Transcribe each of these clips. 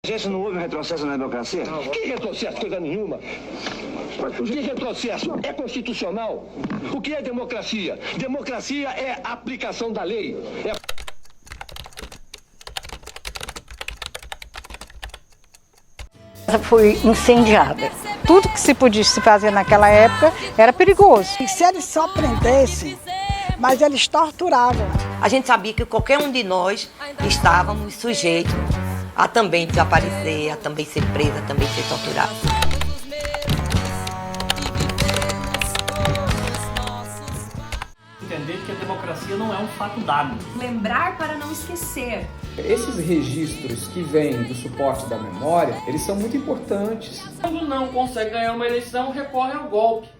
Gente, não houve retrocesso na democracia? Que retrocesso? Coisa nenhuma. Que retrocesso? É constitucional. O que é democracia? Democracia é a aplicação da lei. Foi incendiada. Tudo que se podia se fazer naquela época era perigoso. E se eles só prendessem, mas eles torturavam. A gente sabia que qualquer um de nós estávamos sujeitos a também desaparecer, a também ser presa, a também ser torturado. Entender que a democracia não é um fato dado. Lembrar para não esquecer. Esses registros que vêm do suporte da memória, eles são muito importantes. Quando não consegue ganhar uma eleição, recorre ao golpe.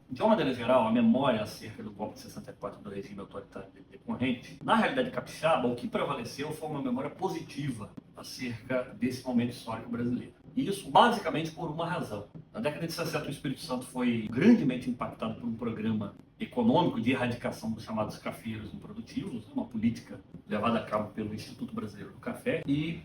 De uma maneira geral, a memória acerca do golpe de 64 do regime autoritário decorrente, na realidade capixaba, o que prevaleceu foi uma memória positiva acerca desse momento histórico brasileiro. E isso basicamente por uma razão. Na década de 60, o Espírito Santo foi grandemente impactado por um programa econômico de erradicação dos chamados cafeiros improdutivos, uma política levada a cabo pelo Instituto Brasileiro do Café, e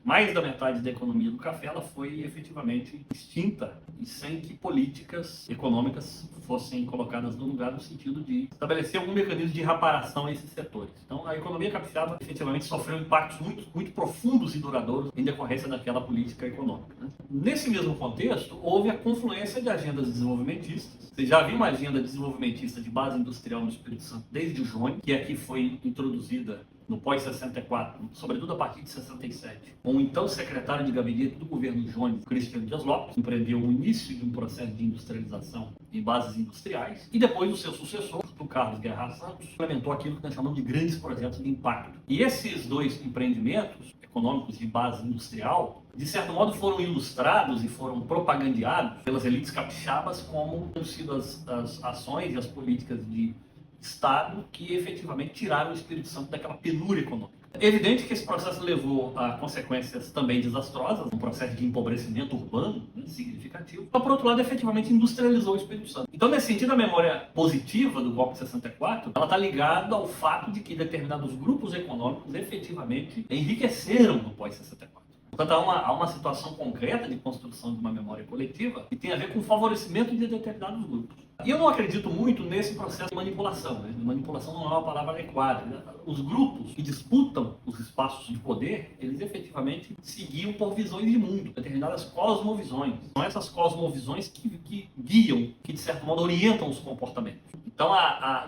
mais da metade da economia do café ela foi efetivamente extinta e sem que políticas econômicas fossem colocadas no lugar no sentido de estabelecer algum mecanismo de reparação a esses setores. Então a economia capixaba efetivamente sofreu impactos muito profundos e duradouros em decorrência daquela política econômica, né? Nesse mesmo contexto, houve a confluência de agendas desenvolvimentistas. Você já viu uma agenda desenvolvimentista de base industrial no Espírito Santo desde o Jônio, que aqui foi introduzida no pós-64, sobretudo a partir de 67, com o então secretário de gabinete do governo Jones, Cristiano Dias Lopes, que empreendeu o início de um processo de industrialização em bases industriais, e depois o seu sucessor, o Carlos Guerra Santos, implementou aquilo que nós chamamos de grandes projetos de impacto. E esses dois empreendimentos econômicos de base industrial, de certo modo foram ilustrados e foram propagandeados pelas elites capixabas como tendo sido as ações e as políticas de Estado que efetivamente tiraram o Espírito Santo daquela penúria econômica. É evidente que esse processo levou a consequências também desastrosas, um processo de empobrecimento urbano, né, significativo, mas por outro lado efetivamente industrializou o Espírito Santo. Então, nesse sentido, a memória positiva do golpe de 64, ela está ligada ao fato de que determinados grupos econômicos efetivamente enriqueceram no pós-64. Portanto, há uma situação concreta de construção de uma memória coletiva que tem a ver com o favorecimento de determinados grupos. E eu não acredito muito nesse processo de manipulação. Né? Manipulação não é uma palavra adequada. Né? Os grupos que disputam os espaços de poder, eles efetivamente seguiam por visões de mundo, determinadas cosmovisões. São essas cosmovisões que guiam, que de certo modo orientam os comportamentos. Então,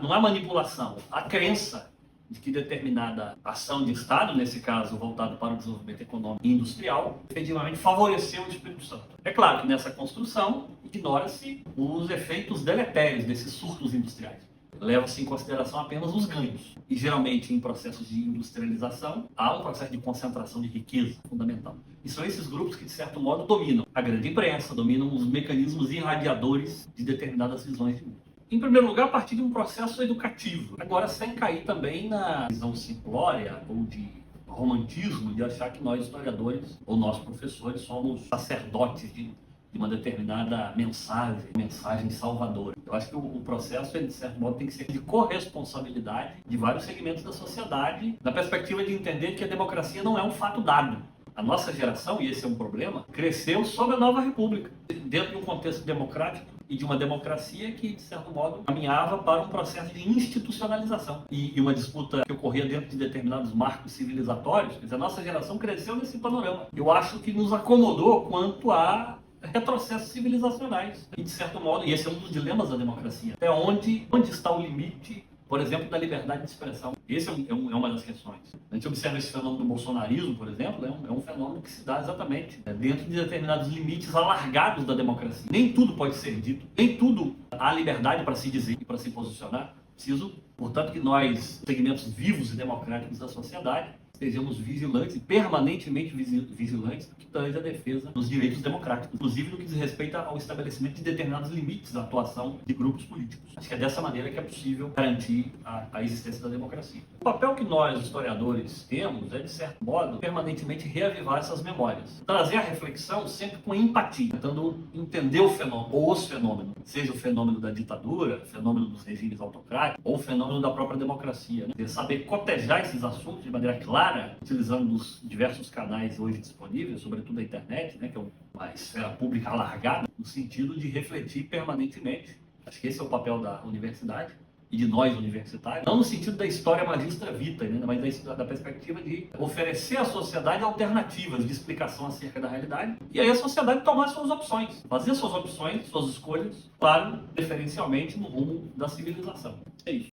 não é manipulação, a crença de que determinada ação de Estado, nesse caso voltado para o desenvolvimento econômico e industrial, efetivamente favoreceu o Espírito Santo. É claro que nessa construção ignora-se os efeitos deletérios desses surtos industriais. Leva-se em consideração apenas os ganhos. E geralmente em processos de industrialização há um processo de concentração de riqueza fundamental. E são esses grupos que de certo modo dominam a grande imprensa, dominam os mecanismos irradiadores de determinadas visões de mundo. Em primeiro lugar, a partir de um processo educativo. Agora, sem cair também na visão simplória ou de romantismo de achar que nós historiadores ou nós professores somos sacerdotes de uma determinada mensagem salvadora. Eu acho que o processo, de certo modo, tem que ser de corresponsabilidade de vários segmentos da sociedade, na perspectiva de entender que a democracia não é um fato dado. A nossa geração, e esse é um problema, cresceu sob a nova república, dentro de um contexto democrático e de uma democracia que, de certo modo, caminhava para um processo de institucionalização e uma disputa que ocorria dentro de determinados marcos civilizatórios. Quer dizer, a nossa geração cresceu nesse panorama. Eu acho que nos acomodou quanto a retrocessos civilizacionais. E, de certo modo, e esse é um dos dilemas da democracia, até onde está o limite, por exemplo, da liberdade de expressão. Esse é uma das questões. A gente observa esse fenômeno do bolsonarismo, por exemplo, é um fenômeno que se dá exatamente dentro de determinados limites alargados da democracia. Nem tudo pode ser dito, nem tudo há liberdade para se dizer e para se posicionar. Preciso, portanto, que nós, segmentos vivos e democráticos da sociedade, estejamos vigilantes, permanentemente vigilantes, no que tange a defesa dos direitos democráticos, inclusive no que diz respeito ao estabelecimento de determinados limites da atuação de grupos políticos. Acho que é dessa maneira que é possível garantir a existência da democracia. O papel que nós, historiadores, temos é, de certo modo, permanentemente reavivar essas memórias. Trazer a reflexão sempre com empatia, tentando entender o fenômeno, ou os fenômenos, seja o fenômeno da ditadura, o fenômeno dos regimes autocráticos, ou o fenômeno da própria democracia. Né? Saber cotejar esses assuntos de maneira clara, utilizando os diversos canais hoje disponíveis, sobretudo a internet, né, que é uma esfera pública alargada, no sentido de refletir permanentemente. Acho que esse é o papel da universidade e de nós universitários, não no sentido da história magistra vitae, né, mas da perspectiva de oferecer à sociedade alternativas de explicação acerca da realidade, e aí a sociedade tomar suas opções, fazer suas opções, suas escolhas, claro, preferencialmente no rumo da civilização. É isso.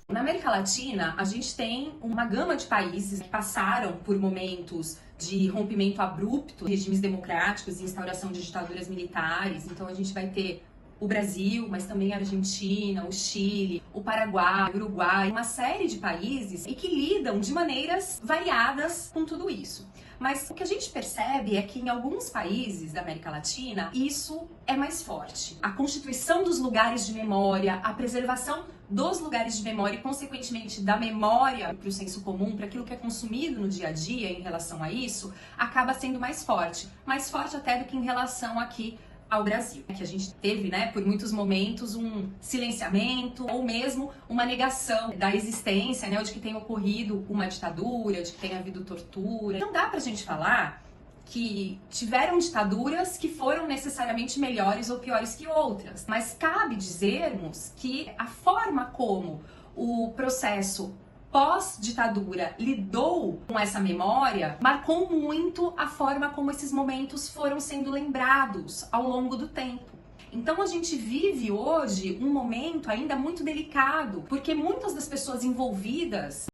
Na América Latina, a gente tem uma gama de países que passaram por momentos de rompimento abrupto, regimes democráticos e instauração de ditaduras militares. Então a gente vai ter o Brasil, mas também a Argentina, o Chile, o Paraguai, o Uruguai, uma série de países e que lidam de maneiras variadas com tudo isso. Mas o que a gente percebe é que em alguns países da América Latina, isso é mais forte. A constituição dos lugares de memória, a preservação dos lugares de memória e, consequentemente, da memória para o senso comum, para aquilo que é consumido no dia a dia em relação a isso, acaba sendo mais forte até do que em relação aqui ao Brasil, que a gente teve, né, por muitos momentos um silenciamento ou mesmo uma negação da existência, né, de que tenha ocorrido uma ditadura, de que tenha havido tortura. Não dá pra gente falar que tiveram ditaduras que foram necessariamente melhores ou piores que outras, mas cabe dizermos que a forma como o processo pós-ditadura lidou com essa memória marcou muito a forma como esses momentos foram sendo lembrados ao longo do tempo. Então a gente vive hoje um momento ainda muito delicado, porque muitas das pessoas envolvidas